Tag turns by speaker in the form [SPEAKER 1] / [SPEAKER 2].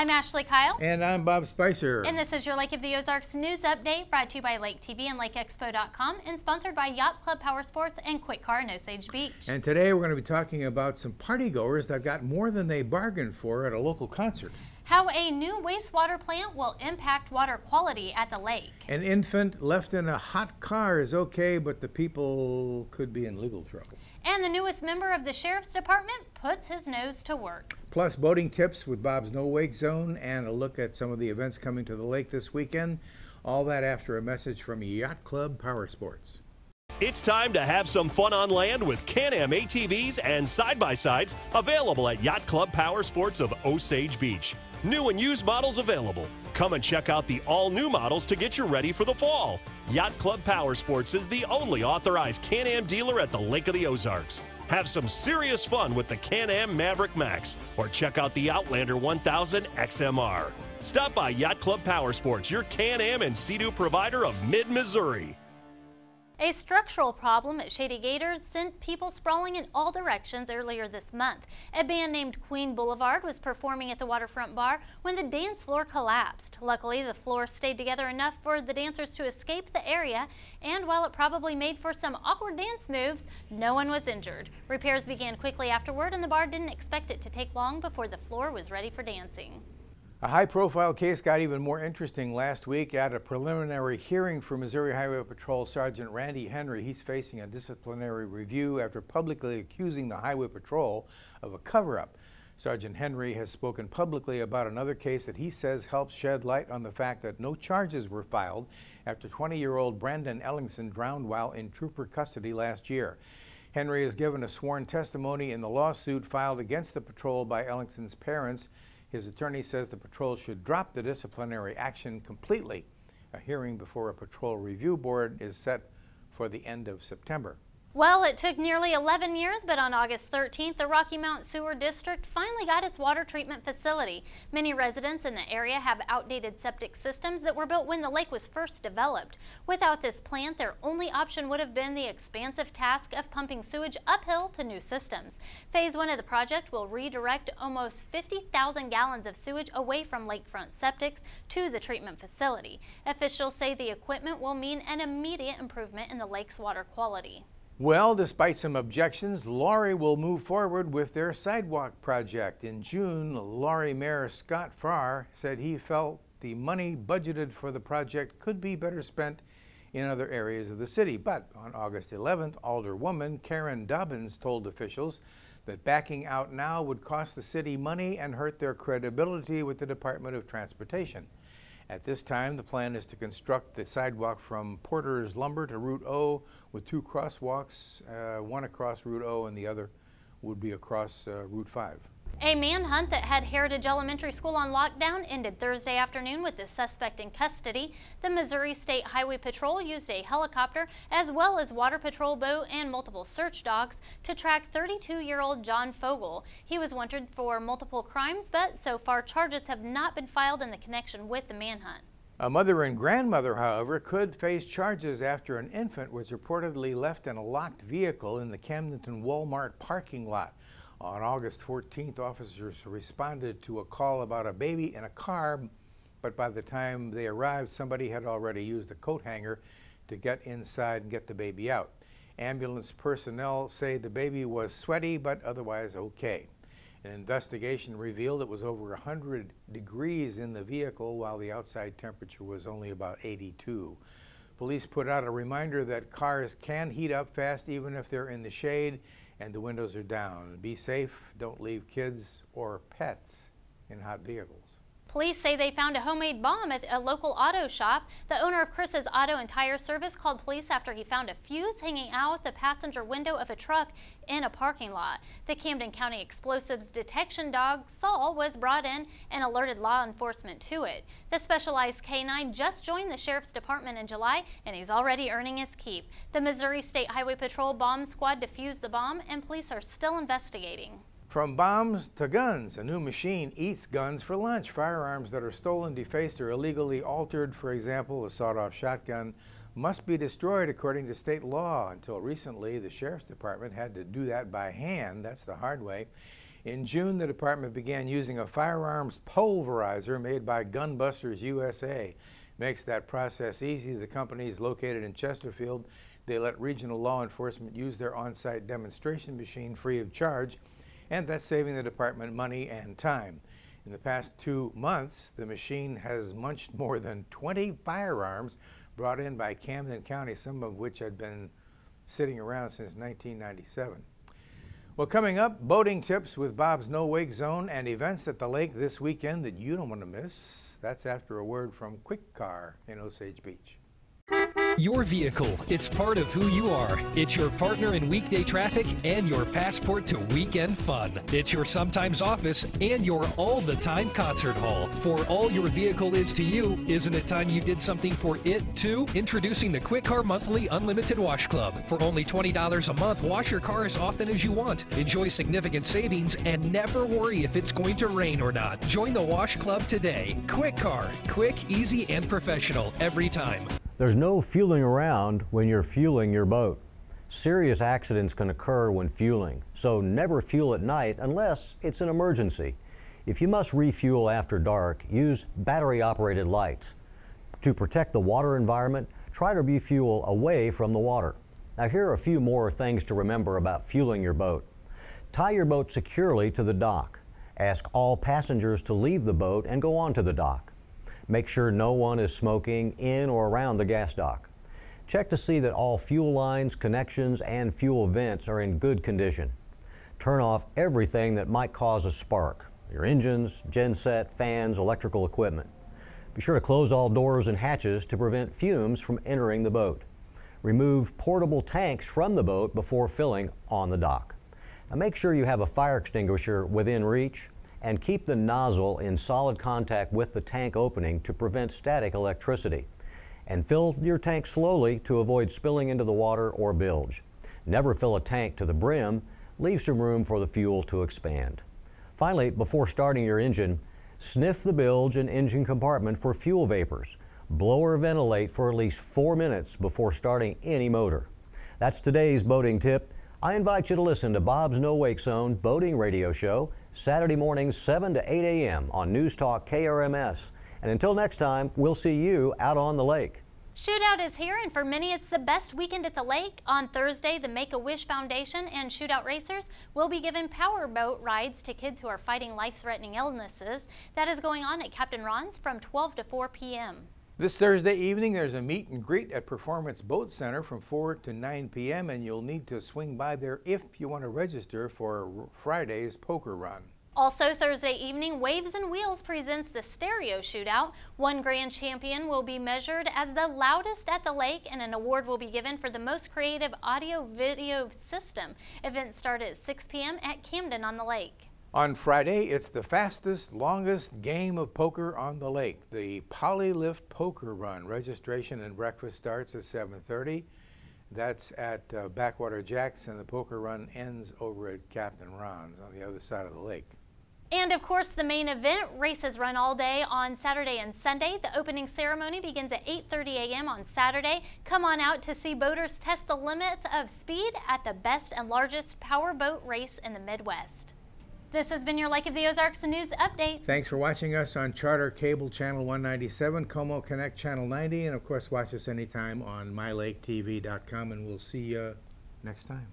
[SPEAKER 1] I'm Ashley Kyle.
[SPEAKER 2] And I'm Bob Spicer.
[SPEAKER 1] And this is your Lake of the Ozarks news update, brought to you by Lake TV and LakeExpo.com, and sponsored by Yacht Club Power Sports and Quick Car in Osage Beach.
[SPEAKER 2] And today we're going to be talking about some partygoers that got more than they bargained for at a local concert.
[SPEAKER 1] How a new wastewater plant will impact water quality at the lake.
[SPEAKER 2] An infant left in a hot car is okay, but the people could be in legal trouble.
[SPEAKER 1] And the newest member of the Sheriff's Department puts his nose to work.
[SPEAKER 2] Plus boating tips with Bob's No Wake Zone and a look at some of the events coming to the lake this weekend. All that after a message from Yacht Club Power Sports.
[SPEAKER 3] It's time to have some fun on land with Can-Am ATVs and side-by-sides available at Yacht Club Power Sports of Osage Beach. New and used models available. Come and check out the all-new models to get you ready for the fall. Yacht Club Power Sports is the only authorized Can-Am dealer at the Lake of the Ozarks. Have some serious fun with the Can-Am Maverick Max or check out the Outlander 1000 XMR. Stop by Yacht Club Power Sports, your Can-Am and Sea-Doo provider of mid-Missouri.
[SPEAKER 1] A structural problem at Shady Gators sent people sprawling in all directions earlier this month. A band named Queen Boulevard was performing at the waterfront bar when the dance floor collapsed. Luckily, the floor stayed together enough for the dancers to escape the area, and while it probably made for some awkward dance moves, no one was injured. Repairs began quickly afterward, and the bar didn't expect it to take long before the floor was ready for dancing.
[SPEAKER 2] A high-profile case got even more interesting last week at a preliminary hearing for Missouri Highway Patrol Sergeant Randy Henry. He's facing a disciplinary review after publicly accusing the Highway Patrol of a cover-up. Sergeant Henry has spoken publicly about another case that he says helps shed light on the fact that no charges were filed after 20-year-old Brandon Ellingson drowned while in trooper custody last year. Henry has given a sworn testimony in the lawsuit filed against the patrol by Ellingson's parents. His attorney says the patrol should drop the disciplinary action completely. A hearing before a patrol review board is set for the end of September.
[SPEAKER 1] Well, it took nearly 11 years, but on August 13th, the Rocky Mount Sewer District finally got its water treatment facility. Many residents in the area have outdated septic systems that were built when the lake was first developed. Without this plant, their only option would have been the expansive task of pumping sewage uphill to new systems. Phase 1 of the project will redirect almost 50,000 gallons of sewage away from lakefront septics to the treatment facility. Officials say the equipment will mean an immediate improvement in the lake's water quality.
[SPEAKER 2] Well, despite some objections, Laurie will move forward with their sidewalk project. In June, Laurie Mayor Scott Farr said he felt the money budgeted for the project could be better spent in other areas of the city. But on August 11th, Alderwoman Karen Dobbins told officials that backing out now would cost the city money and hurt their credibility with the Department of Transportation. At this time, the plan is to construct the sidewalk from Porter's Lumber to Route O with two crosswalks, one across Route O and the other would be across Route 5.
[SPEAKER 1] A manhunt that had Heritage Elementary School on lockdown ended Thursday afternoon with the suspect in custody. The Missouri State Highway Patrol used a helicopter as well as Water Patrol boat and multiple search dogs to track 32-year-old John Fogel. He was wanted for multiple crimes, but so far charges have not been filed in the connection with the manhunt.
[SPEAKER 2] A mother and grandmother, however, could face charges after an infant was reportedly left in a locked vehicle in the Camdenton Walmart parking lot. On August 14th, officers responded to a call about a baby in a car, but by the time they arrived, somebody had already used a coat hanger to get inside and get the baby out. Ambulance personnel say the baby was sweaty, but otherwise okay. An investigation revealed it was over 100 degrees in the vehicle, while the outside temperature was only about 82. Police put out a reminder that cars can heat up fast even if they're in the shade and the windows are down. Be safe, don't leave kids or pets in hot vehicles.
[SPEAKER 1] Police say they found a homemade bomb at a local auto shop. The owner of Chris's Auto and Tire Service called police after he found a fuse hanging out the passenger window of a truck in a parking lot. The Camden County Explosives Detection Dog, Saul, was brought in and alerted law enforcement to it. The specialized K-9 just joined the Sheriff's Department in July, and he's already earning his keep. The Missouri State Highway Patrol bomb squad defused the bomb, and police are still investigating.
[SPEAKER 2] From bombs to guns, a new machine eats guns for lunch. Firearms that are stolen, defaced, or illegally altered, for example, a sawed-off shotgun, must be destroyed according to state law. Until recently, the Sheriff's Department had to do that by hand. That's the hard way. In June, the department began using a firearms pulverizer made by Gunbusters USA. Makes that process easy. The company is located in Chesterfield. They let regional law enforcement use their on-site demonstration machine free of charge, and that's saving the department money and time. In the past 2 months, the machine has munched more than 20 firearms brought in by Camden County, some of which had been sitting around since 1997. Well, coming up, boating tips with Bob's No Wake Zone and events at the lake this weekend that you don't want to miss. That's after a word from Quick Car in Osage Beach.
[SPEAKER 4] Your vehicle, it's part of who you are. It's your partner in weekday traffic and your passport to weekend fun. It's your sometimes office and your all-the-time concert hall. For all your vehicle is to you, isn't it time you did something for it too? Introducing the Quick Car Monthly Unlimited Wash Club. For only $20 a month, wash your car as often as you want. Enjoy significant savings and never worry if it's going to rain or not. Join the Wash Club today. Quick Car, quick, easy, and professional every time.
[SPEAKER 5] There's no fueling around when you're fueling your boat. Serious accidents can occur when fueling, so never fuel at night unless it's an emergency. If you must refuel after dark, use battery-operated lights. To protect the water environment, try to refuel away from the water. Now here are a few more things to remember about fueling your boat. Tie your boat securely to the dock. Ask all passengers to leave the boat and go onto the dock. Make sure no one is smoking in or around the gas dock. Check to see that all fuel lines, connections, and fuel vents are in good condition. Turn off everything that might cause a spark. Your engines, genset, fans, electrical equipment. Be sure to close all doors and hatches to prevent fumes from entering the boat. Remove portable tanks from the boat before filling on the dock. Now make sure you have a fire extinguisher within reach, and keep the nozzle in solid contact with the tank opening to prevent static electricity. And fill your tank slowly to avoid spilling into the water or bilge. Never fill a tank to the brim. Leave some room for the fuel to expand. Finally, before starting your engine, sniff the bilge and engine compartment for fuel vapors. Blow or ventilate for at least 4 minutes before starting any motor. That's today's boating tip. I invite you to listen to Bob's No Wake Zone boating radio show Saturday mornings 7 to 8 a.m. on News Talk KRMS. And until next time, we'll see you out on the lake.
[SPEAKER 1] Shootout is here, and for many it's the best weekend at the lake. On Thursday, the Make-A-Wish Foundation and Shootout Racers will be giving powerboat rides to kids who are fighting life-threatening illnesses. That is going on at Captain Ron's from 12 to 4 p.m.
[SPEAKER 2] This Thursday evening, there's a meet and greet at Performance Boat Center from 4 to 9 p.m. and you'll need to swing by there if you want to register for Friday's poker run.
[SPEAKER 1] Also Thursday evening, Waves and Wheels presents the Stereo Shootout. One grand champion will be measured as the loudest at the lake, and an award will be given for the most creative audio-video system. Events start at 6 p.m. at Camden on the Lake.
[SPEAKER 2] On Friday, it's the fastest, longest game of poker on the lake, the Polylift Poker Run. Registration and breakfast starts at 7:30. That's at Backwater Jack's, and the poker run ends over at Captain Ron's on the other side of the lake.
[SPEAKER 1] And of course, the main event, races run all day on Saturday and Sunday. The opening ceremony begins at 8:30 a.m. on Saturday. Come on out to see boaters test the limits of speed at the best and largest powerboat race in the Midwest. This has been your Lake of the Ozarks News Update.
[SPEAKER 2] Thanks for watching us on Charter Cable Channel 197, Como Connect Channel 90, and of course watch us anytime on mylaketv.com, and we'll see you next time.